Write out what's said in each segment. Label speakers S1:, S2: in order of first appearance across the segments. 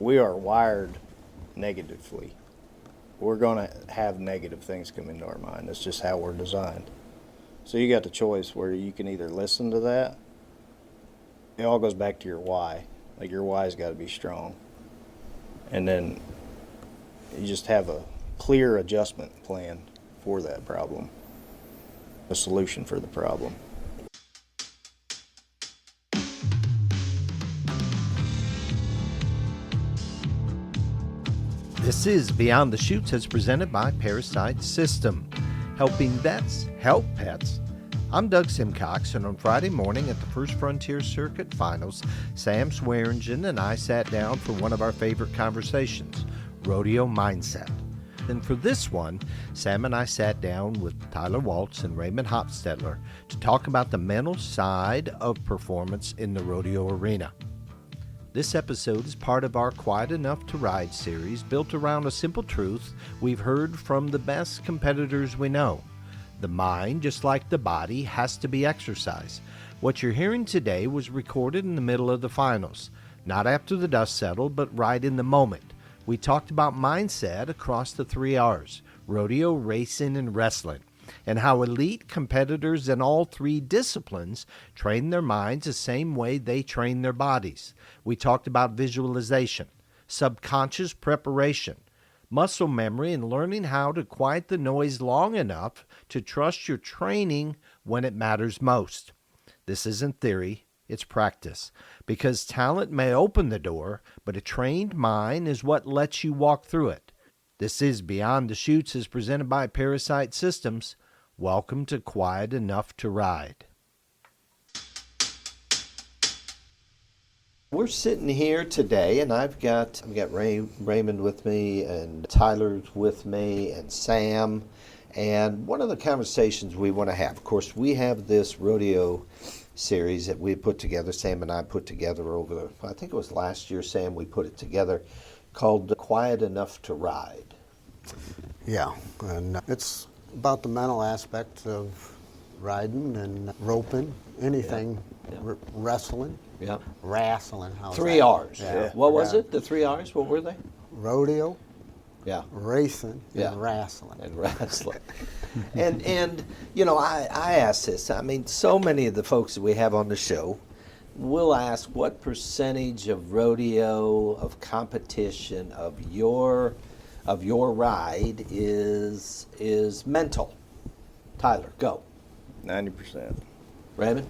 S1: we are wired negatively. We're going to have negative things come into our mind. That's just how we're designed. So you got the choice where you can either listen to that. It all goes back to your why. Like, your why's got to be strong. And then you just have a clear adjustment plan for that problem, a solution for the problem.
S2: This is Beyond the Chutes as presented by Parasite System, helping vets help pets. I'm Doug Simcox, and on Friday morning at the First Frontier Circuit Finals, Sam Swearingen and I sat down for one of our favorite conversations, Rodeo Mindset. And for this one, Sam and I sat down with Tyler Waltz and Raymond Hostetler to talk about the mental side of performance in the rodeo arena. This episode is part of our Quiet Enough to Ride series, built around a simple truth we've heard from the best competitors we know. The mind, just like the body, has to be exercised. What you're hearing today was recorded in the middle of the finals, not after the dust settled, but right in the moment. We talked about mindset across the 3 R's, rodeo, racing, and wrestling, and how elite competitors in all 3 disciplines train their minds the same way they train their bodies. We talked about visualization, subconscious preparation, muscle memory, and learning how to quiet the noise long enough to trust your training when it matters most. This isn't theory, it's practice, because talent may open the door, but a trained mind is what lets you walk through it. This is Beyond the Chutes is presented by Parasite Systems. Welcome to Quiet Enough to Ride. We're sitting here today, and I've got Raymond with me, and Tyler's with me, and Sam. And one of the conversations we want to have, of course, we have this rodeo series that we put together, Sam and I put together I think it was last year, Sam, we put it together, called Quiet Enough to Ride.
S3: Yeah, and it's about the mental aspects of riding and roping, anything, wrestling.
S2: Yeah.
S3: Wrestling.
S2: 3 R's.
S3: Yeah.
S2: What was it? The 3 R's? What were they?
S3: Rodeo,
S2: Yeah.
S3: racing,
S2: Yeah.
S3: and wrestling.
S2: And wrestling. and you know, I ask this. I mean, so many of the folks that we have on the show will ask what percentage of rodeo, of competition, of your ride is mental. Tyler, go.
S1: 90%.
S2: Raymond?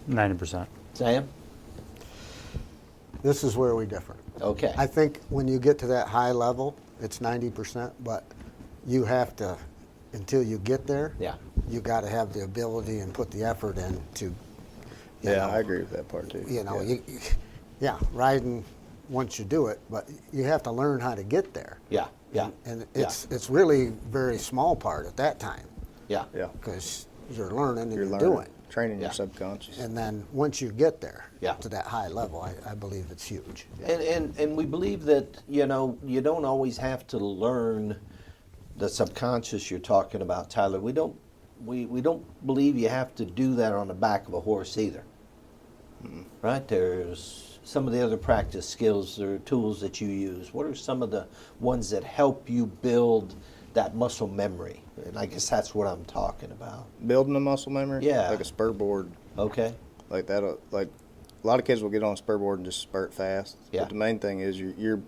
S4: 90%.
S2: Sam?
S3: This is where we differ.
S2: Okay.
S3: I think when you get to that high level, it's 90%, but you have to, until you get there,
S2: Yeah.
S3: you got to have the ability and put the effort in to, you know,
S1: I agree with that part too.
S3: You know,
S1: Yeah.
S3: riding once you do it, but you have to learn how to get there.
S2: Yeah. Yeah.
S3: And it's really very small part at that time
S2: Yeah.
S1: Yeah.
S3: because you're learning and
S1: You're
S3: you're
S1: learning,
S3: doing.
S1: training
S2: Yeah.
S1: your subconscious.
S3: And then once you get there
S2: Yeah.
S3: to that high level, I believe it's huge.
S2: And we believe that, you know, you don't always have to learn the subconscious you're talking about, Tyler. We don't believe you have to do that on the back of a horse either. Right? There's some of the other practice skills or tools that you use. What are some of the ones that help you build that muscle memory? And I guess that's what I'm talking about.
S1: Building a muscle memory?
S2: Yeah.
S1: Like a spur board.
S2: Okay.
S1: Like that. Like a lot of kids will get on a spur board and just spurt fast.
S2: Yeah.
S1: But the main thing is you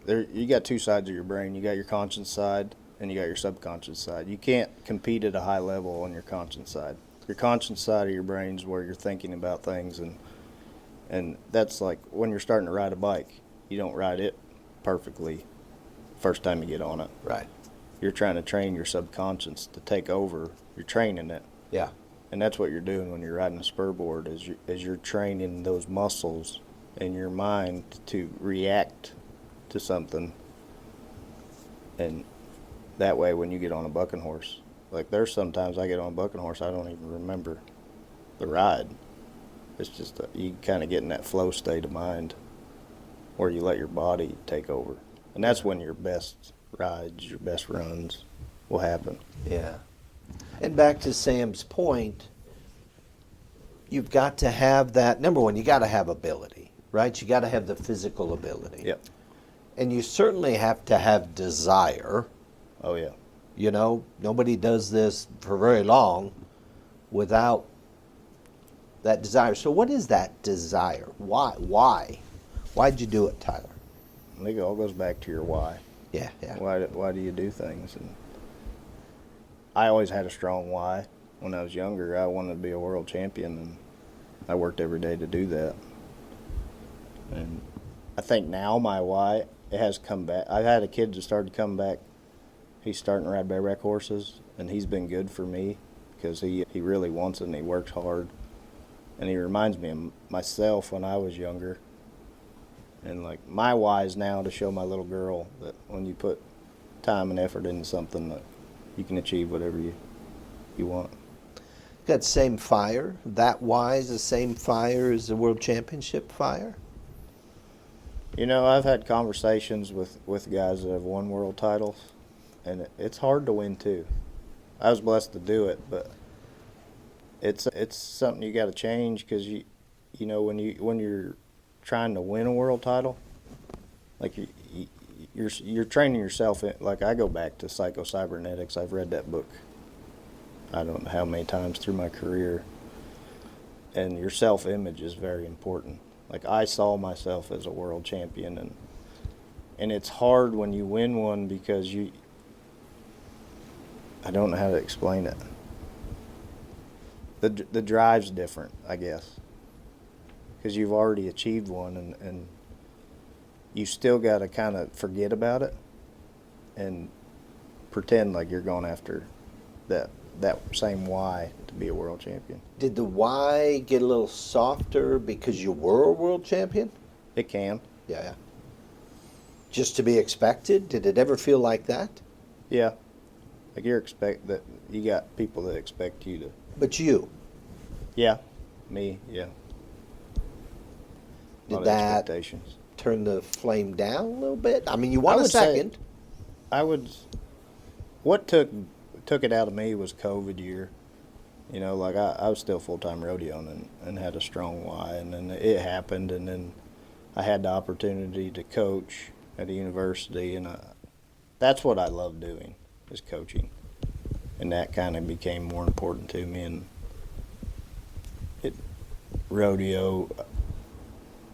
S1: got 2 sides of your brain. You got your conscious side and you got your subconscious side. You can't compete at a high level on your conscious side. Your conscious side of your brain is where you're thinking about things, and that's like when you're starting to ride a bike. You don't ride it perfectly first time you get on it.
S2: Right.
S1: You're trying to train your subconscious to take over. You're training it.
S2: Yeah.
S1: And that's what you're doing when you're riding a spur board is you're training those muscles in your mind to react to something. And that way when you get on a bucking horse, like there's sometimes I get on a bucking horse, I don't even remember the ride. It's just you kind of get in that flow state of mind where you let your body take over. And that's when your best rides, your best runs will happen.
S2: Yeah. And back to Sam's point, you've got to have that. Number one, you got to have ability, right? You got to have the physical ability.
S1: Yep.
S2: And you certainly have to have desire.
S1: Oh yeah.
S2: You know, nobody does this for very long without that desire. So what is that desire? Why? Why'd you do it, Tyler?
S1: I think it all goes back to your why.
S2: Yeah, yeah.
S1: Why do you do things? And I always had a strong why. When I was younger, I wanted to be a world champion, and I worked every day to do that. And I think now my why, it has come back. I've had a kid that started to come back. He's starting to ride bareback horses, and he's been good for me because he really wants it and he works hard. And he reminds me of myself when I was younger. And like my why is now to show my little girl that when you put time and effort into something, that you can achieve whatever you want.
S2: Got the same fire? That why is the same fire as the World Championship fire?
S1: You know, I've had conversations with guys that have won world titles, and it's hard to win too. I was blessed to do it, but it's something you got to change because you know when you're trying to win a world title, like you're training yourself in, like I go back to psycho-cybernetics. I've read that book I don't know how many times through my career, and your self-image is very important. Like I saw myself as a world champion, and it's hard when you win one because I don't know how to explain it. The drive's different, I guess, because you've already achieved one, and you still got to kind of forget about it and pretend like you're going after that same why to be a world champion.
S2: Did the why get a little softer because you were a world champion?
S1: It can.
S2: Yeah. Just to be expected? Did it ever feel like that?
S1: Yeah. Like you got people that expect you to.
S2: But you?
S1: Yeah. Me, yeah.
S2: Did
S1: Lot of
S2: that
S1: expectations.
S2: turn the flame down a little bit? I mean, you won a second.
S1: What took it out of me was COVID year. You know, like I was still full-time rodeoing and had a strong why, and then it happened, and then I had the opportunity to coach at a university, and that's what I love doing, is coaching. And that kind of became more important to me, and rodeo,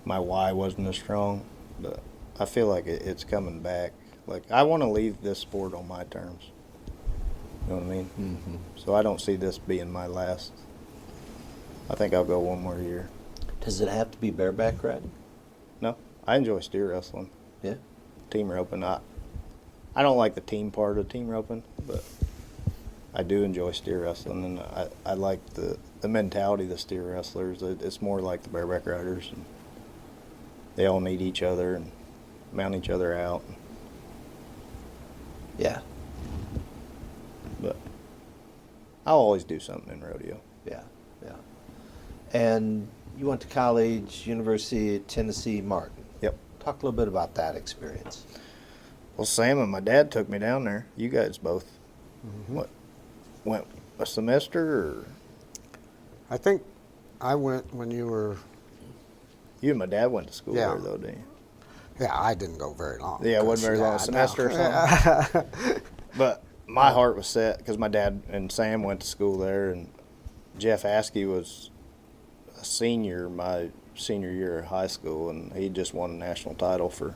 S1: my why wasn't as strong, but I feel like it's coming back. Like, I want to leave this sport on my terms. You know what I mean?
S2: Mm-hmm.
S1: So I don't see this being my last. I think I'll go one more year.
S2: Does it have to be bareback riding?
S1: No, I enjoy steer wrestling.
S2: Yeah.
S1: Team roping. I don't like the team part of team roping, but I do enjoy steer wrestling, and I like the mentality of the steer wrestlers. It's more like the bareback riders, and they all need each other and mount each other out.
S2: Yeah.
S1: But I'll always do something in rodeo.
S2: Yeah. And you went to college, University of Tennessee, Martin.
S1: Yep.
S2: Talk a little bit about that experience.
S1: Well, Sam and my dad took me down there. You guys both went a semester, or?
S3: I think I went when you were.
S1: You and my dad went to school
S3: Yeah.
S1: there, though, didn't you?
S3: Yeah, I didn't go very long.
S1: Yeah, it wasn't very long, a semester or something. But my heart was set because my dad and Sam went to school there, and Jeff Askey was a senior my senior year of high school, and he just won a national title for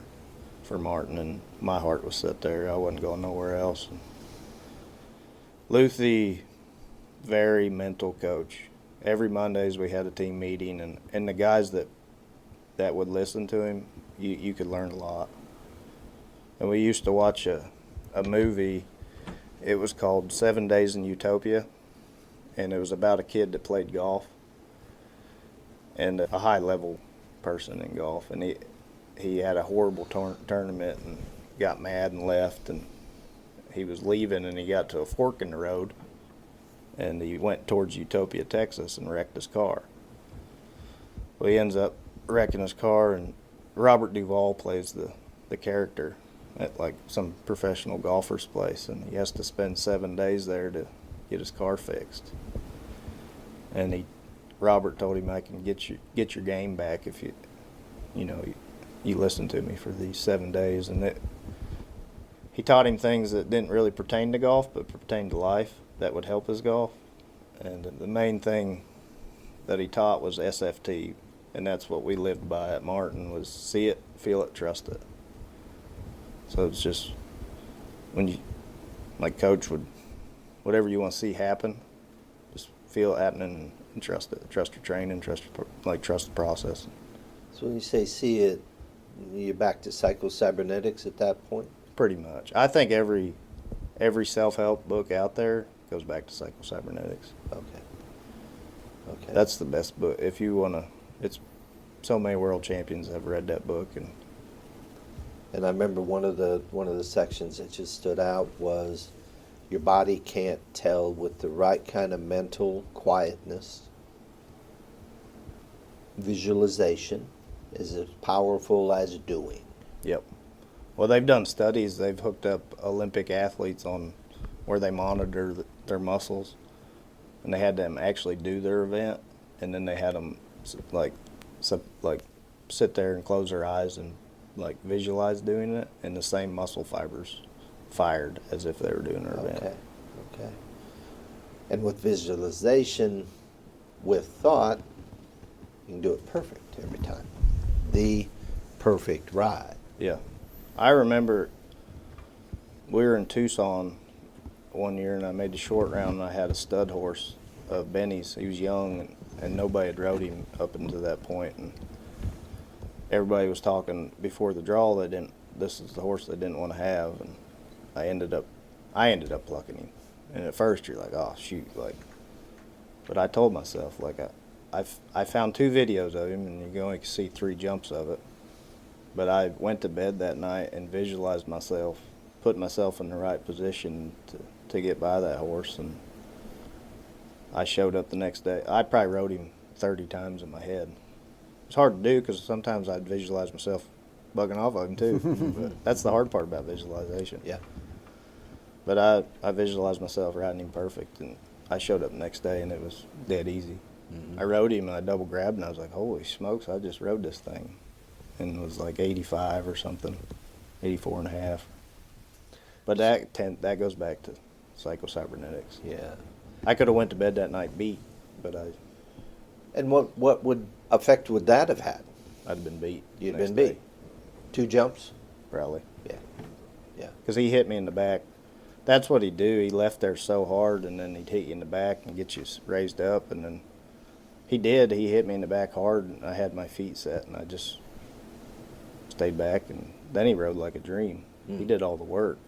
S1: Martin, and my heart was set there. I wasn't going nowhere else. And Luthi, very mental coach. Every Mondays we had a team meeting, and the guys that would listen to him, you could learn a lot. And we used to watch a movie. It was called 7 Days in Utopia, and it was about a kid that played golf and a high-level person in golf. And he had a horrible tournament and got mad and left, and he was leaving, and he got to a fork in the road, and he went towards Utopia, Texas, and wrecked his car. Well, he ends up wrecking his car, and Robert Duvall plays the character at like some professional golfer's place, and he has to spend 7 days there to get his car fixed. And Robert told him, I can get your game back if you listened to me for these 7 days, and he taught him things that didn't really pertain to golf, but pertained to life that would help his golf. And the main thing that he taught was SFT, and that's what we lived by at Martin, was see it, feel it, trust it. So it's just when you, like Coach would, whatever you want to see happen, just feel it happening and trust it. Trust your training, trust the process.
S2: So when you say see it, you're back to psycho-cybernetics at that point?
S1: Pretty much. I think every self-help book out there goes back to psycho-cybernetics.
S2: Okay.
S1: That's the best book. If you want to, it's so many world champions have read that book.
S2: And I remember one of the sections that just stood out was your body can't tell with the right kind of mental quietness. Visualization is as powerful as doing.
S1: Yep. Well, they've done studies. They've hooked up Olympic athletes on where they monitor their muscles, and they had them actually do their event, and then they had them sit there and close their eyes and like visualize doing it, and the same muscle fibers fired as if they were doing their event.
S2: Okay. And with visualization, with thought, you can do it perfect every time. The perfect ride.
S1: Yeah. I remember we were in Tucson one year, and I made the short round, and I had a stud horse of Benny's. He was young, and nobody had rode him up until that point, and everybody was talking before the draw. This is the horse they didn't want to have, and I ended up plucking him. And at first you're like, oh shoot, but I told myself, I found 2 videos of him, and you can only see 3 jumps of it. But I went to bed that night and visualized myself, put myself in the right position to get by that horse, and I showed up the next day. I probably rode him 30 times in my head. It's hard to do because sometimes I'd visualize myself bugging off of him too. But that's the hard part about visualization.
S2: Yeah.
S1: But I visualized myself riding him perfect, and I showed up the next day, and it was dead easy. I rode him, and I double grabbed, and I was like, holy smokes, I just rode this thing. And it was like 85 or something, 84 and a half. But that goes back to psycho-cybernetics.
S2: Yeah.
S1: I could have went to bed that night beat, but
S2: And what effect would that have had?
S1: I'd have been beat.
S2: You'd
S1: next
S2: been
S1: day.
S2: beat. 2 jumps?
S1: Probably.
S2: Yeah.
S1: Because he hit me in the back. That's what he'd do. He left there so hard, and then he'd hit you in the back and get you raised up. And then he did. He hit me in the back hard, and I had my feet set, and I just stayed back. And then he rode like a dream. He did all the work.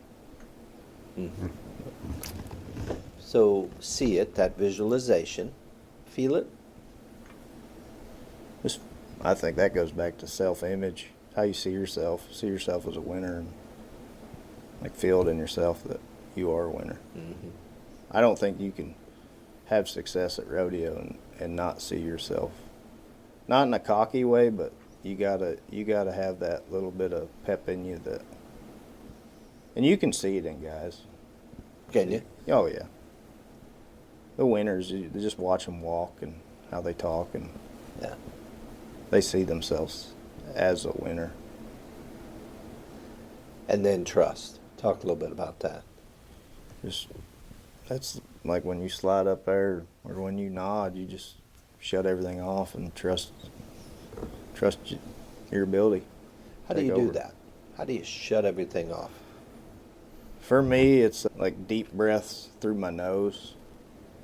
S2: So see it, that visualization. Feel it.
S1: I think that goes back to self-image, how you see yourself as a winner, and feel it in yourself that you are a winner. I don't think you can have success at rodeo and not see yourself, not in a cocky way, but you gotta have that little bit of pep in you and you can see it in guys.
S2: Can you?
S1: Oh yeah. The winners, you just watch them walk and how they talk, and
S2: Yeah.
S1: they see themselves as a winner.
S2: And then trust. Talk a little bit about that.
S1: That's like when you slide up there or when you nod, you just shut everything off and trust your ability.
S2: How do you
S1: Take
S2: do
S1: over.
S2: that? How do you shut everything off?
S1: For me, it's like deep breaths through my nose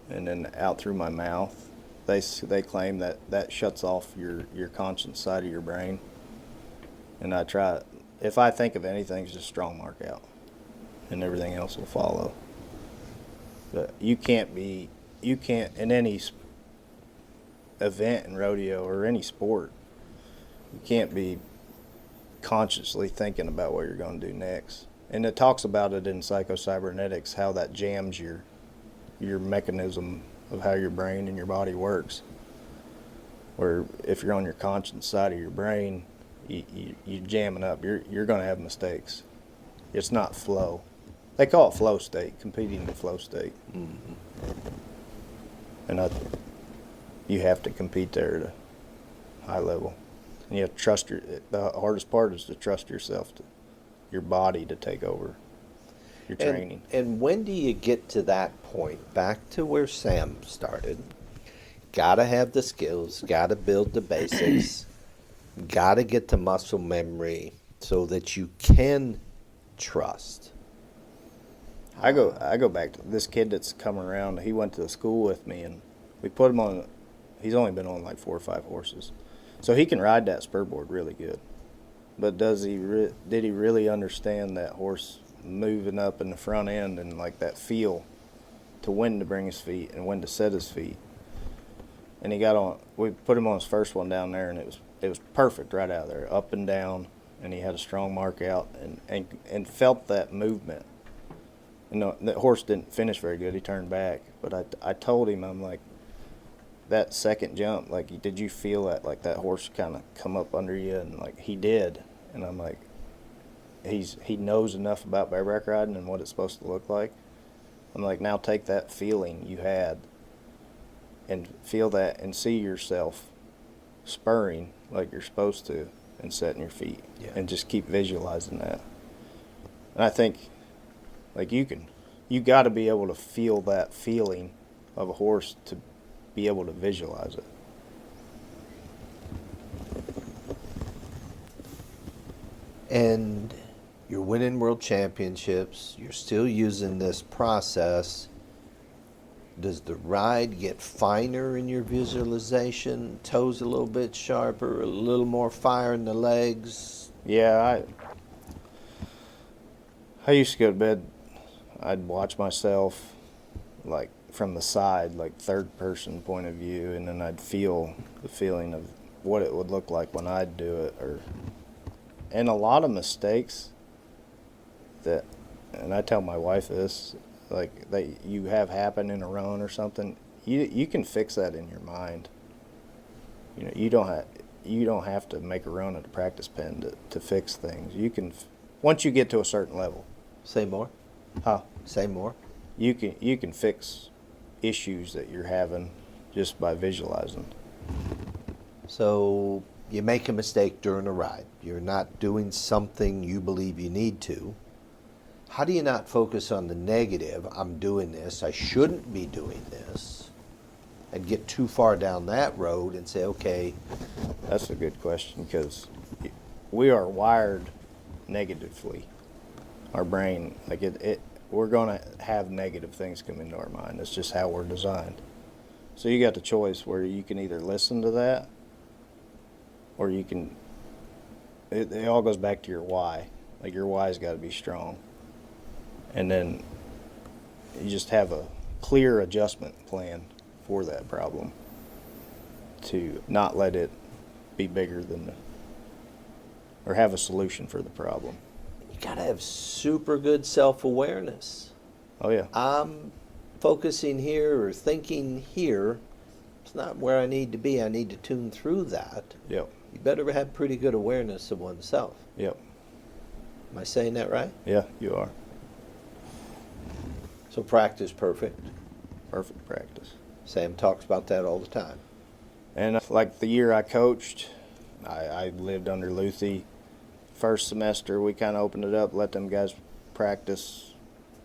S1: and then out through my mouth. They claim that shuts off your conscious side of your brain. And I try, if I think of anything, it's just strong mark out, and everything else will follow. But you can't in any event in rodeo or any sport, you can't be consciously thinking about what you're going to do next. And it talks about it in psycho-cybernetics, how that jams your mechanism of how your brain and your body works. Where if you're on your conscious side of your brain, you're jamming up. You're going to have mistakes. It's not flow. They call it flow state, competing in the flow state. And you have to compete there at a high level. And you have to trust the hardest part is to trust yourself, your body to take over your training.
S2: And when do you get to that point? Back to where Sam started. Gotta have the skills, gotta build the basics, gotta get the muscle memory so that you can trust.
S1: I go back to this kid that's come around. He went to the school with me, and we put him on. He's only been on like 4 or 5 horses, so he can ride that spur board really good. But did he really understand that horse moving up in the front end and like that feel to when to bring his feet and when to set his feet? And he got on. We put him on his first one down there, and it was perfect right out of there, up and down, and he had a strong mark out and felt that movement. You know, the horse didn't finish very good. He turned back. But I told him, I'm like, that second jump, like, did you feel that? Like, that horse kind of come up under you? And, like, he did. And I'm like, he knows enough about bareback riding and what it's supposed to look like. I'm like, now take that feeling you had and feel that and see yourself spurring like you're supposed to and setting your feet.
S2: Yeah.
S1: And just keep visualizing that. And I think, like, you got to be able to feel that feeling of a horse to be able to visualize it.
S2: And you're winning world championships, you're still using this process. Does the ride get finer in your visualization? Toes a little bit sharper, a little more fire in the legs?
S1: Yeah, I used to go to bed, I'd watch myself like from the side, like third person point of view, and then I'd feel the feeling of what it would look like when I'd do it. And a lot of mistakes that, and I tell my wife this, like that you have happen in a run or something, you can fix that in your mind. You know, you don't have to make a run at a practice pen to fix things. You can, once you get to a certain level.
S2: Say more.
S1: Huh?
S2: Say more.
S1: You can fix issues that you're having just by visualizing.
S2: So you make a mistake during a ride. You're not doing something you believe you need to. How do you not focus on the negative? I'm doing this. I shouldn't be doing this. And get too far down that road and say, okay.
S1: That's a good question, because we are wired negatively. Our brain, like we're going to have negative things come into our mind. That's just how we're designed. So you got the choice where you can either listen to that, or you can, it all goes back to your why. Like, your why's got to be strong. And then you just have a clear adjustment plan for that problem to not let it be bigger than or have a solution for the problem.
S2: You got to have super good self-awareness.
S1: Oh, yeah.
S2: I'm focusing here or thinking here. It's not where I need to be. I need to tune through that.
S1: Yep.
S2: You better have pretty good awareness of oneself.
S1: Yep.
S2: Am I saying that right?
S1: Yeah, you are.
S2: So practice perfect.
S1: Perfect practice.
S2: Sam talks about that all the time.
S1: And like the year I coached, I lived under Luthi. First semester, we kind of opened it up, let them guys practice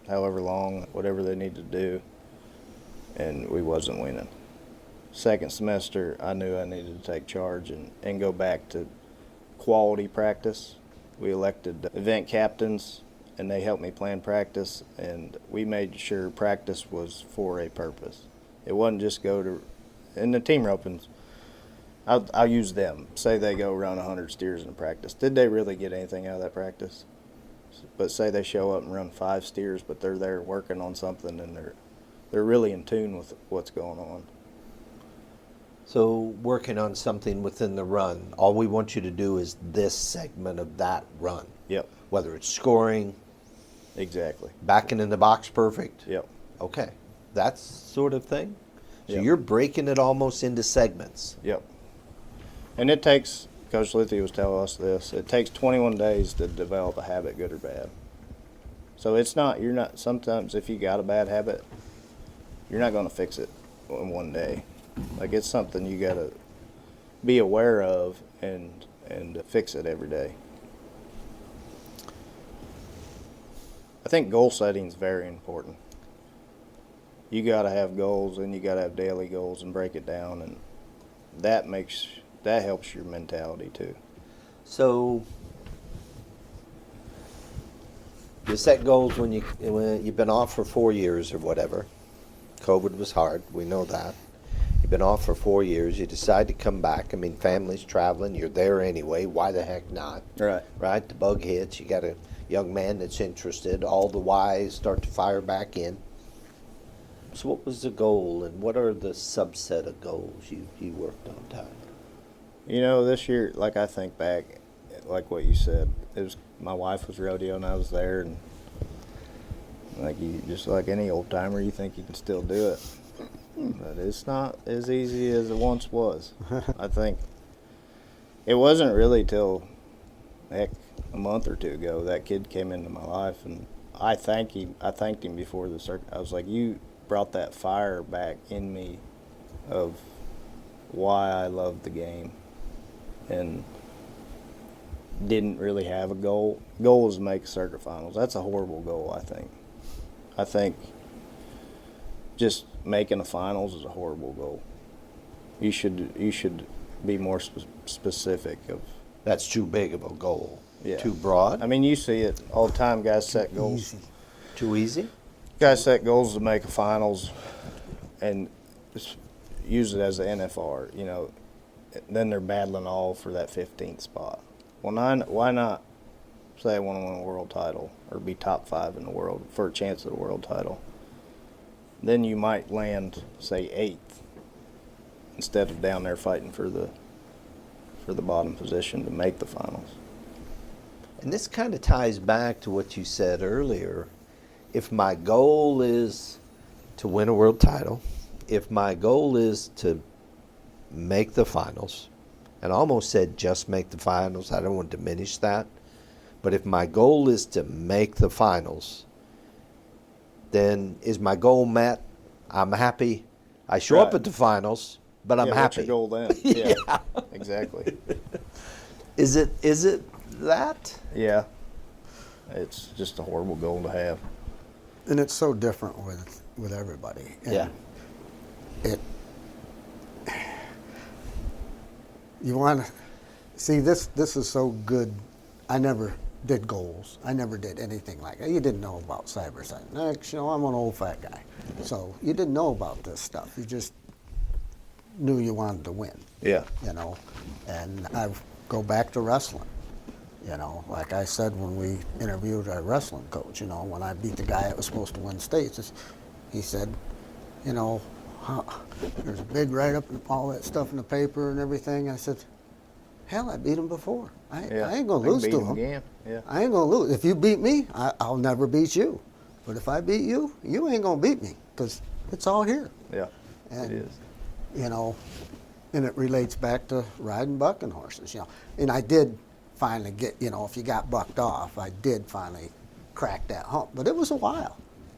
S1: however long, whatever they need to do, and we wasn't winning. Second semester, I knew I needed to take charge and go back to quality practice. We elected event captains, and they helped me plan practice, and we made sure practice was for a purpose. It wasn't just go to, and the team ropings, I'll use them. Say they go run 100 steers in practice. Did they really get anything out of that practice? But say they show up and run 5 steers, but they're there working on something, and they're really in tune with what's going on.
S2: So working on something within the run, all we want you to do is this segment of that run.
S1: Yep.
S2: Whether it's scoring,
S1: Exactly.
S2: backing in the box perfect.
S1: Yep.
S2: Okay. That sort of thing. So
S1: Yep.
S2: you're breaking it almost into segments.
S1: Yep. And it takes, Coach Luthi was telling us this, it takes 21 days to develop a habit, good or bad. So it's not, you're not, sometimes if you got a bad habit, you're not going to fix it in one day. Like, it's something you got to be aware of and and fix it every day. I think goal setting is very important. You got to have goals, and you got to have daily goals and break it down, and that helps your mentality too.
S2: So you set goals when you've been off for 4 years or whatever. COVID was hard. We know that. You've been off for 4 years. You decide to come back. I mean, family's traveling. You're there anyway. Why the heck not?
S1: Right.
S2: Right? The bug hits. You got a young man that's interested. All the whys start to fire back in. So what was the goal, and what are the subset of goals you worked on, Tyler?
S1: You know, this year, like I think back, like what you said, my wife was Rodeo and I was there, and just like any old timer, you think you can still do it, but it's not as easy as it once was. I think it wasn't really till a month or two ago that kid came into my life, and I thanked him before the circuit. I was like, you brought that fire back in me of why I love the game, and didn't really have a goal. Goal was to make circuit finals. That's a horrible goal, I think. I think just making the finals is a horrible goal. You should be more specific of.
S2: That's too big of a goal.
S1: Yeah.
S2: Too broad?
S1: I mean, you see it all the time. Guys set goals.
S3: Easy.
S2: Too easy?
S1: Guys set goals to make a finals, and just use it as an NFR. You know, then they're battling all for that 15th spot. Well, why not say I want to win a world title or be top 5 in the world for a chance at a world title? Then you might land, say, 8th instead of down there fighting for the bottom position to make the finals.
S2: And this kind of ties back to what you said earlier. If my goal is to win a world title, if my goal is to make the finals, and I almost said just make the finals, I don't want to diminish that, but if my goal is to make the finals, then is my goal met? I'm happy. I show up
S1: Right.
S2: at the finals, but I'm
S1: Yeah,
S2: happy.
S1: what's your goal then? Yeah,
S2: Yeah.
S1: exactly.
S2: Is it that?
S1: Yeah, it's just a horrible goal to have.
S3: And it's so different with everybody. And
S2: Yeah.
S3: You want to see this is so good. I never did goals. I never did anything like that. You didn't know about cyber science. Next, I'm an old fat guy, so you didn't know about this stuff. You just knew you wanted to win.
S1: Yeah.
S3: And I go back to wrestling. Like I said when we interviewed our wrestling coach, when I beat the guy that was supposed to win states, he said, there's a big write-up and all that stuff in the paper and everything. I said, hell, I beat him before. I ain't going to lose to him.
S1: Again. Yeah.
S3: I ain't going to lose. If you beat me, I'll never beat you. But if I beat you, you ain't going to beat me because it's all here.
S1: Yeah,
S3: And,
S1: it is.
S3: And it relates back to riding bucking horses, And I did finally get, if you got bucked off, I did finally crack that hump. But it was a while,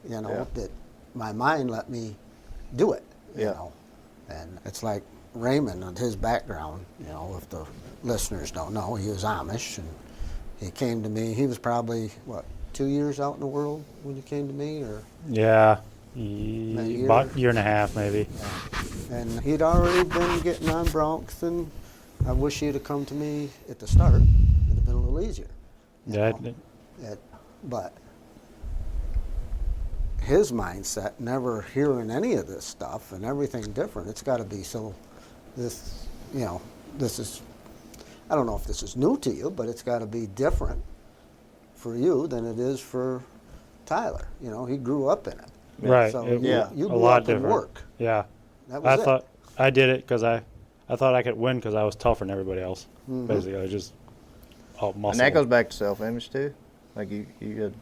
S1: Yeah.
S3: that my mind let me do it,
S1: Yeah.
S3: And it's like Raymond and his background, if the listeners don't know, he was Amish, and he came to me. He was probably, 2 years out in the world when he came to me, or?
S4: Yeah,
S3: year?
S4: about a year and a half maybe.
S3: And he'd already been getting on broncs, and I wish he'd have come to me at the start. It'd have been a little easier. you
S4: Yeah,
S3: know. But his mindset, never hearing any of this stuff and everything different, it's got to be so. This is. I don't know if this is new to you, but it's got to be different for you than it is for Tyler. He grew up in it.
S4: Right.
S3: So
S4: It-
S3: you
S4: a
S3: grew
S4: lot
S3: up in
S4: different.
S3: work.
S4: Yeah.
S3: That was
S4: I
S3: it.
S4: thought I did it because I thought I could win because I was tougher than everybody else.
S3: Mhm.
S4: Basically, I was just all muscle.
S1: And that goes back to self-image too. Like you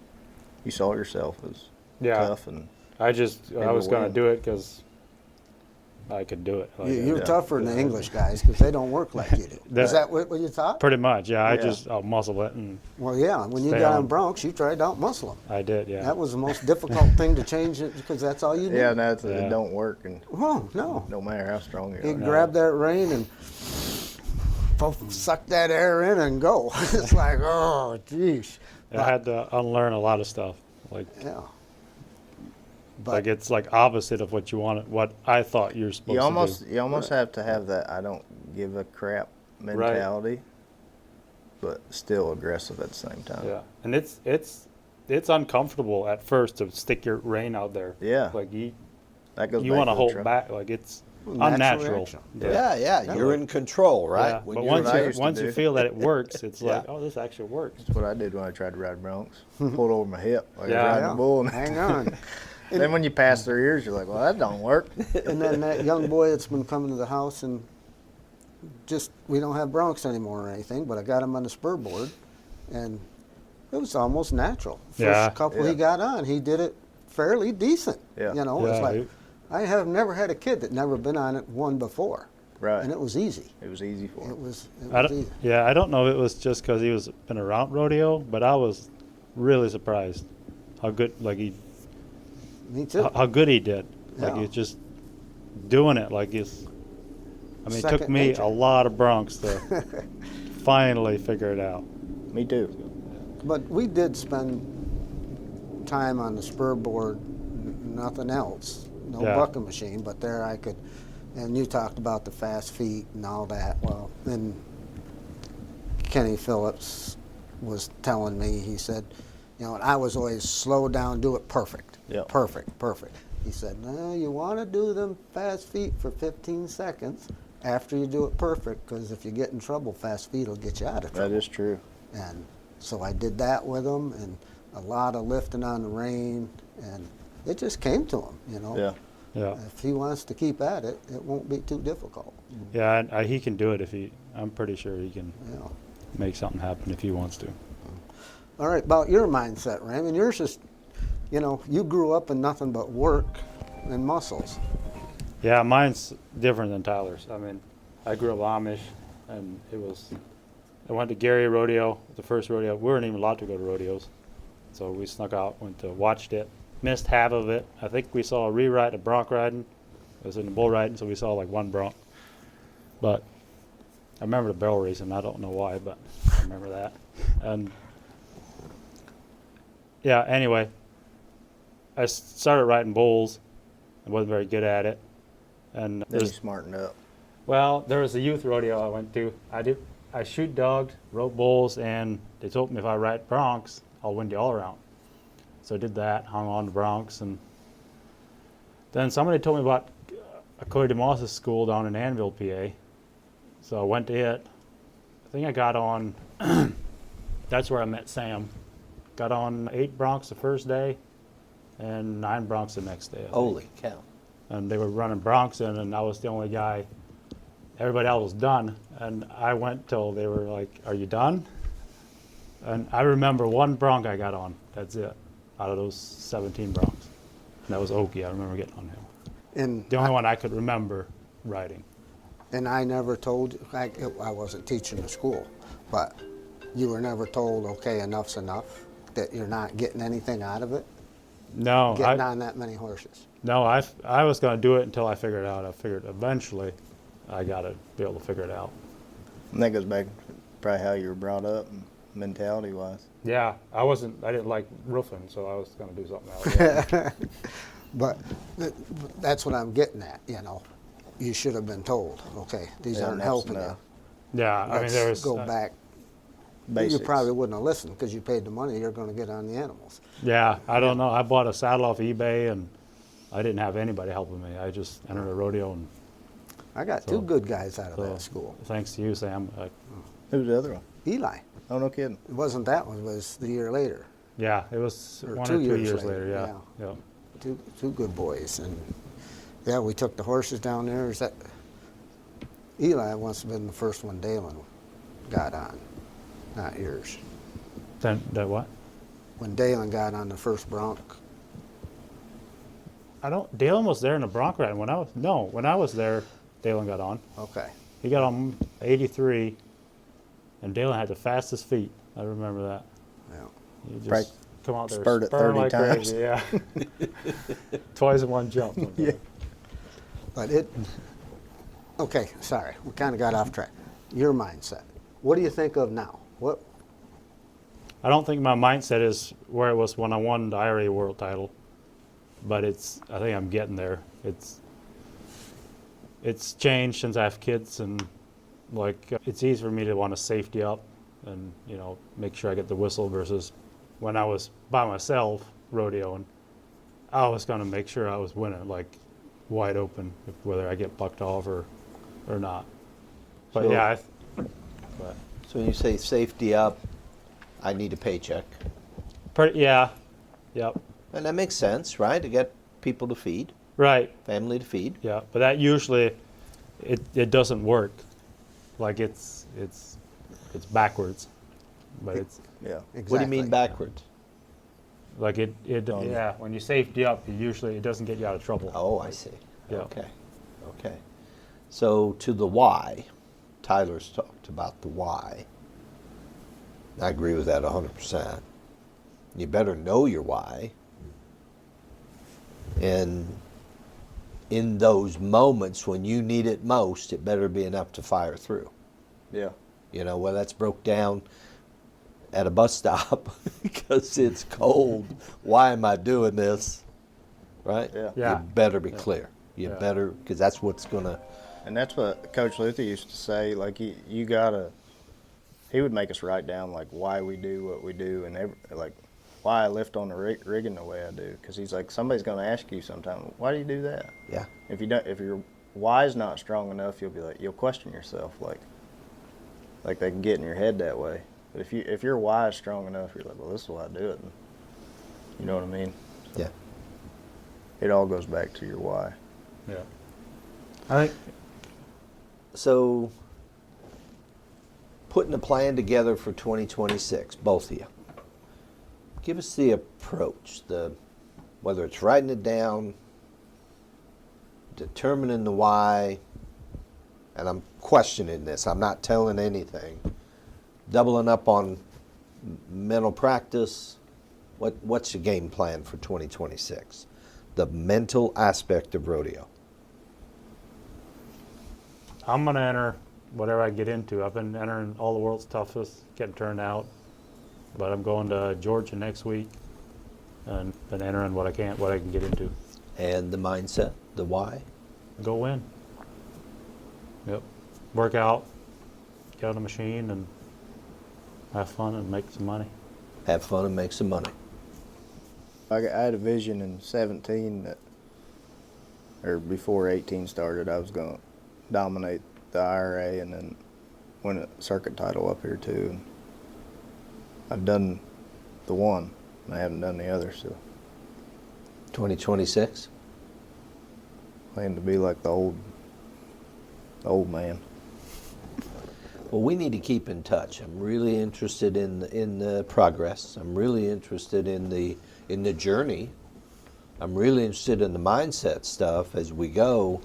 S1: saw yourself as
S4: Yeah.
S1: tough, and
S4: I
S1: Able
S4: was
S1: to
S4: going to
S1: win.
S4: do it because I could do it.
S3: You're
S1: Yeah.
S3: tougher than the English guys because they don't work like you do.
S4: That-
S3: Is that what you thought?
S4: Pretty much, yeah.
S1: Yeah.
S4: I'll muscle it, and
S3: Well, yeah. When you
S4: Stay
S3: got
S4: on.
S3: on broncs, you tried to outmuscle them.
S4: I did, yeah.
S3: That was the most difficult thing to change it because that's all you did.
S1: yeah, and that's
S4: Yeah.
S1: it don't work, and
S3: Oh, no.
S1: no matter how strong you
S3: He
S1: are.
S3: grabbed that rein and suck that air in and go. It's like, oh, geez.
S4: I had to unlearn a lot of stuff. Like,
S3: Yeah.
S4: like it's like opposite of what you wanted, what I thought you're supposed to do.
S1: You almost have to have that I don't give a crap mentality, but still aggressive at the same time.
S4: Yeah, and it's uncomfortable at first to stick your rein out there.
S1: Yeah.
S4: Like
S1: That goes
S4: you
S1: back
S4: want to
S1: the
S4: hold
S1: truck.
S4: back. Like it's
S3: Natural
S4: unnatural.
S3: reaction.
S2: Yeah, you're in control, right?
S4: Yeah,
S2: When
S4: but
S2: you're
S4: once
S1: what I
S4: you
S1: used to
S4: once you
S1: do.
S4: feel that it works, it's
S2: Yeah.
S4: like, oh, this actually works.
S1: That's what I did when I tried to ride broncs. Pulled over my hip like
S4: Yeah.
S1: I was riding a bull. And
S3: Hang on.
S1: then when you pass their ears, you're like, well, that don't work.
S3: And then that young boy that's been coming to the house and just, we don't have broncs anymore or anything, but I got him on the spur board and it was almost natural. First
S4: Yeah.
S3: couple
S1: Yeah.
S3: he got on, he did it fairly decent.
S1: Yeah.
S3: You know, it's
S4: Yeah,
S3: like,
S4: it-
S3: I have never had a kid that never been on it one before.
S1: Right.
S3: And it was easy.
S1: It was easy for
S3: It
S1: him.
S3: was
S4: I
S3: easy.
S4: don't know if it was just because he was been around rodeo, but I was really surprised how good, like
S3: Me too.
S4: how good he did. Like
S3: Yeah.
S4: he's just doing it. Like he's. I mean, it took
S3: Second
S4: me
S3: nature.
S4: a lot of broncs to finally figure it out.
S1: Me too.
S3: But we did spend time on the spur board, nothing else. No
S4: Yeah.
S3: bucking machine, but there I could, and you talked about the fast feet and all that. Well, then Kenny Phillips was telling me, he said, you know, and I was always slow down, do it perfect.
S1: Yeah.
S3: Perfect, perfect. He said, no, you want to do them fast feet for 15 seconds after you do it perfect, because if you get in trouble, fast feet will get you out of trouble.
S1: That is true.
S3: And so I did that with him, and a lot of lifting on the rein, and it just came to him, you know.
S1: Yeah.
S4: Yeah,
S3: If he wants to keep at it, it won't be too difficult.
S4: yeah, and he can do it if he. I'm pretty sure he can
S3: You know.
S4: make something happen if he wants to.
S3: All right, about your mindset, Raymond. Yours is, you know, you grew up in nothing but work and muscles.
S4: Yeah, mine's different than Tyler's. I mean, I grew up Amish, and it was. I went to Gary Rodeo, the first rodeo. We weren't even allowed to go to rodeos, so we snuck out, went to watched it, missed half of it. I think we saw a rewrite of bronc riding. It was in the bull riding, so we saw like one bronc. But I remember the barrel racing. I don't know why, but I remember that. And yeah, anyway, I started riding bulls. I wasn't very good at it, and
S1: Then you
S4: there's
S1: smartened up.
S4: well, there was a youth rodeo I went to. I shoot dogs, rode bulls, and they told me if I ride broncs, I'll win the all around. So I did that, hung on to broncs, and then somebody told me about Cody DeMoss's school down in Annville, PA. So I went to it. I think I got on. That's where I met Sam. Got on 8 broncs the first day, and 9 broncs the next day. I think.
S2: Holy cow.
S4: And they were running broncs in, and I was the only guy. Everybody else was done, and I went till they were like, "Are you done?" And I remember one bronc I got on. That's it, out of those 17 broncs. And that was Okie. I remember getting on him.
S3: And
S4: The only one I could remember riding.
S3: and I never told you, I wasn't teaching the school, but you were never told, okay, enough's enough, that you're not getting anything out of it,
S4: No,
S3: getting on that many horses.
S4: I was going to do it until I figured it out. I figured eventually I got to be able to figure it out.
S1: And that goes back to probably how you were brought up, mentality wise.
S4: Yeah, I didn't like roofing, so I was going to do something else.
S3: But that's what I'm getting at, you know. You should have been told, okay, these
S1: Yeah,
S3: aren't
S1: enough's
S3: helping
S1: enough.
S3: you.
S4: Yeah, I mean,
S3: Let's
S4: there was.
S3: go back.
S1: Basics.
S3: You probably wouldn't have listened because you paid the money, you're going to get on the animals.
S4: Yeah, I don't know. I bought a saddle off eBay, and I didn't have anybody helping me. I just entered a rodeo, and
S3: I got
S4: So-
S3: 2 good guys out of
S4: so
S3: that school.
S4: thanks to you, Sam.
S1: Who's the other one?
S3: Eli.
S1: Oh, no kidding.
S3: It wasn't that one, it was the year later.
S4: Yeah, it was
S3: Or
S4: 1
S3: 2
S4: or 2
S3: years
S4: years
S3: later,
S4: later. Yeah.
S3: Two good boys. And yeah, we took the horses down there. Is that Eli must have been the first one Dalen got on, not yours.
S4: Then that what?
S3: When Dalen got on the first bronc.
S4: Dalen was there in the bronc riding when I was there. Dalen got on.
S3: Okay.
S4: He got on 83, and Dalen had the fastest feet. I remember that.
S3: Yeah.
S4: He just
S1: Right.
S4: come out there
S1: Spurred it
S4: spurring
S1: 30
S4: like
S1: times.
S4: crazy. Yeah. Twice in one jump.
S1: Yeah.
S3: But it. Okay, sorry, we kind of got off track. Your mindset. What do you think of now? What?
S4: I don't think my mindset is where it was when I won the IRA world title, but I think I'm getting there. It's changed since I have kids, and like it's easy for me to want to safety up and make sure I get the whistle versus when I was by myself rodeoing, I was going to make sure I was winning, like wide open, whether I get bucked off or not. But
S2: So-
S4: yeah,
S2: So when you say safety up, I need a paycheck.
S4: yeah, yep,
S2: And that makes sense, right? To get people to feed,
S4: right,
S2: family to feed.
S4: yeah. But that usually it doesn't work. Like it's backwards, but it's
S1: Yeah.
S3: Exactly.
S2: What do you mean backwards?
S4: like yeah. When you safety up, it doesn't get you out of trouble.
S2: Oh, I see.
S4: Yeah.
S2: Okay. So to the why, Tyler's talked about the why. I agree with that 100%. You better know your why. And in those moments when you need it most, it better be enough to fire through.
S1: Yeah.
S2: Whether that's broke down at a bus stop because it's cold. Why am I doing this? Right?
S1: Yeah.
S4: Yeah.
S2: You better be clear. You
S4: Yeah.
S2: better, because that's what's going to.
S1: And that's what Coach Luther used to say. Like you gotta. He would make us write down like why we do what we do and like why I lift on the rigging the way I do. Because he's like, somebody's gonna ask you sometime, why do you do that?
S2: Yeah.
S1: If you don't, if your why's not strong enough, you'll question yourself. Like they can get in your head that way. But if your why is strong enough, you're like, well, this is why I do it. And you know what I mean?
S2: Yeah.
S1: It all goes back to your why.
S4: Yeah. I think
S2: So, putting a plan together for 2026, both of you. Give us the approach, whether it's writing it down, determining the why, and I'm questioning this. I'm not telling anything. Doubling up on mental practice. What's your game plan for 2026? The mental aspect of rodeo.
S4: I'm gonna enter whatever I get into. I've been entering all the world's toughest, getting turned out, but I'm going to Georgia next week, and been entering what I can get into.
S2: And the mindset, the why.
S4: Go win. Yep. Work out, get on the machine, and have fun and make some money.
S2: Have fun and make some money.
S1: I had a vision in 17 that, or before 18 started, I was going to dominate the IRA and then win a circuit title up here too. And I've done the one, and I haven't done the other, so
S2: 2026?
S1: plan to be like the old man.
S2: Well, we need to keep in touch. I'm really interested in the progress. I'm really interested in the journey. I'm really interested in the mindset stuff as we go,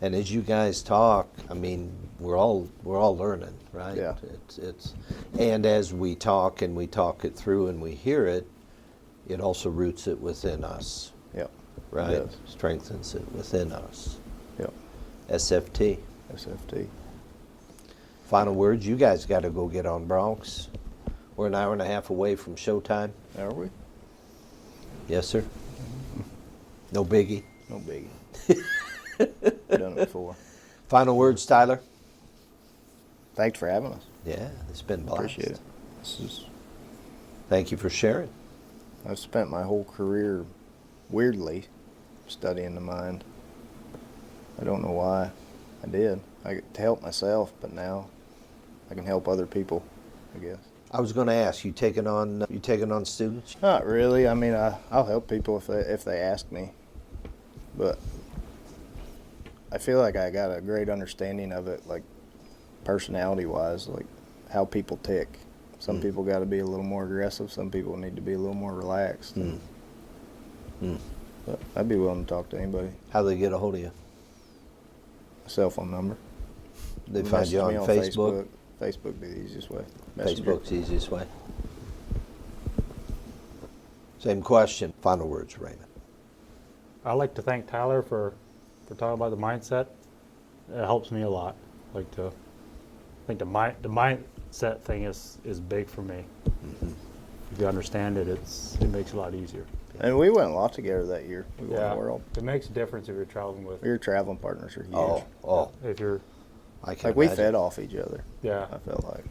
S2: and as you guys talk. I mean, we're all learning, right?
S1: Yeah.
S2: It's and as we talk and we talk it through and we hear it, it also roots it within us,
S1: Yep.
S2: right?
S1: It does.
S2: Strengthens it within us.
S1: Yep.
S2: SFT.
S1: SFT.
S2: Final words, you guys got to go get on Bronx. We're an hour and a half away from showtime.
S1: Are we?
S2: Yes, sir. No biggie.
S1: No biggie. Done it before.
S2: Final words, Tyler?
S1: Thanks for having us.
S2: Yeah, it's been a blast.
S1: Appreciate it. This is.
S2: Thank you for sharing.
S1: I've spent my whole career weirdly studying the mind. I don't know why I did. To help myself, but now I can help other people, I guess.
S2: I was going to ask, you taking on students?
S1: Not really. I mean, I'll help people if they ask me, but I feel like I got a great understanding of it, like personality-wise, like how people tick. Some people got to be a little more aggressive. Some people need to be a little more relaxed. But I'd be willing to talk to anybody.
S2: How do they get a hold of you?
S1: Cell phone number.
S2: They find you on
S1: Message me
S2: Facebook?
S1: Facebook be the easiest way. Messenger.
S2: Facebook's the easiest way. Same question. Final words, Raymond.
S4: I'd like to thank Tyler for talking about the mindset. It helps me a lot. Like to think the mindset thing is big for me. If you understand it, it makes it a lot easier.
S1: And we went a lot together that year. We won the world.
S4: It makes a difference if you're traveling with.
S1: Your traveling partners are huge.
S2: Oh,
S4: If you're,
S2: I can
S1: Like we
S2: imagine.
S1: fed off each other.
S4: yeah.
S1: I felt like.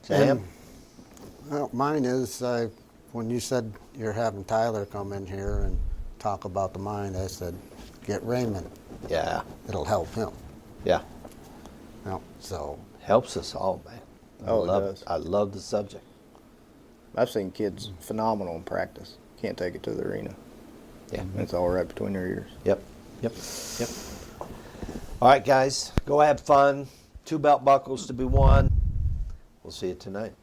S2: Sam?
S3: Well, mine is, when you said you're having Tyler come in here and talk about the mind, I said, get Raymond.
S2: Yeah,
S3: It'll help him.
S2: yeah.
S3: So,
S2: Helps us all, man.
S1: Oh, it does.
S2: I love the subject.
S1: I've seen kids phenomenal in practice. Can't take it to the arena.
S2: Yeah.
S1: It's all right between their ears.
S2: Yep. All right, guys, go have fun. 2 belt buckles to be won. We'll see you tonight.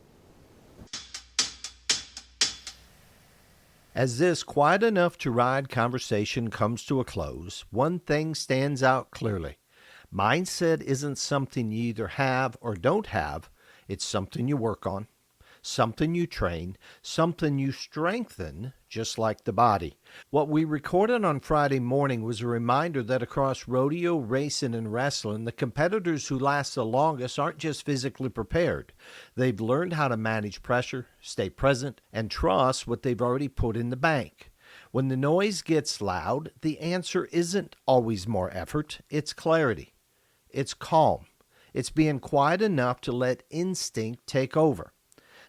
S2: As this quiet enough to ride conversation comes to a close, one thing stands out clearly. Mindset isn't something you either have or don't have. It's something you work on, something you train, something you strengthen, just like the body. What we recorded on Friday morning was a reminder that across rodeo, racing, and wrestling, the competitors who last the longest aren't just physically prepared. They've learned how to manage pressure, stay present, and trust what they've already put in the bank. When the noise gets loud, the answer isn't always more effort, it's clarity. It's calm. It's being quiet enough to let instinct take over.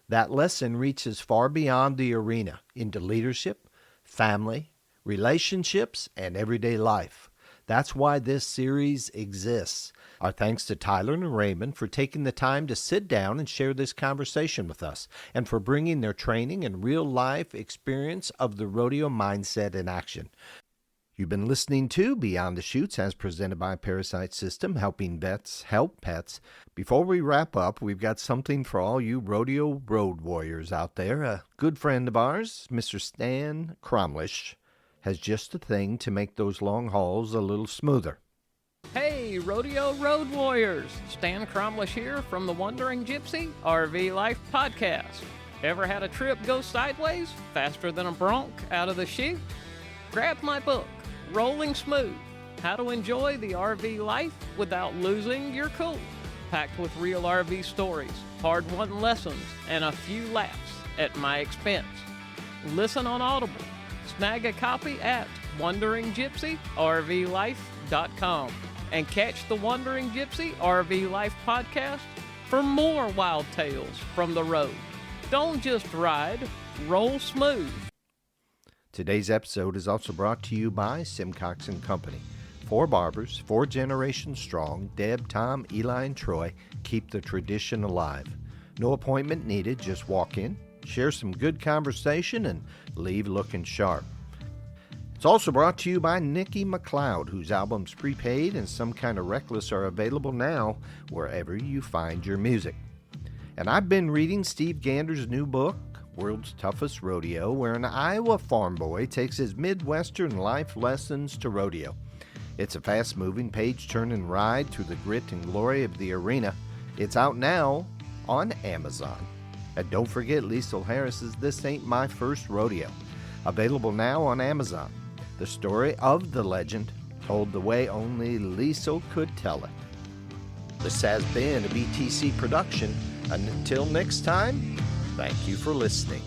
S2: That lesson reaches far beyond the arena, into leadership, family, relationships, and everyday life. That's why this series exists. Our thanks to Tyler and Raymond for taking the time to sit down and share this conversation with us, and for bringing their training and real-life experience of the rodeo mindset in action. You've been listening to Beyond the Chutes, as presented by Parasite System, helping vets help pets. Before we wrap up, we've got something for all you rodeo road warriors out there. A good friend of ours, Mr. Stan Cromlish, has just a thing to make those long hauls a little smoother.
S5: Hey, Rodeo Road Warriors! Stan Cromlish here from the Wandering Gypsy RV Life Podcast. Ever had a trip go sideways, faster than a bronc out of the chute? Grab my book, Rolling Smooth, How to Enjoy the RV Life Without Losing Your Cool. Packed with real RV stories, hard-won lessons, and a few laughs at my expense. Listen on Audible. Snag a copy at WanderingGypsyRVLife.com and catch the Wandering Gypsy RV Life podcast for more wild tales from the road. Don't just ride, roll smooth.
S2: Today's episode is also brought to you by Simcox & Company. 4 barbers, 4 generations strong, Deb, Tom, Eli, and Troy, keep the tradition alive. No appointment needed, just walk in, share some good conversation, and leave looking sharp. It's also brought to you by Nikki McLeod, whose albums Prepaid and Some Kind of Reckless are available now wherever you find your music. And I've been reading Steve Gander's new book, World's Toughest Rodeo, where an Iowa farm boy takes his Midwestern life lessons to rodeo. It's a fast-moving, page-turning ride through the grit and glory of the arena. It's out now on Amazon. And don't forget Liesl Harris's This Ain't My First Rodeo. Available now on Amazon. The story of the legend, told the way only Liesl could tell it. This has been a BTC production. Until next time, thank you for listening.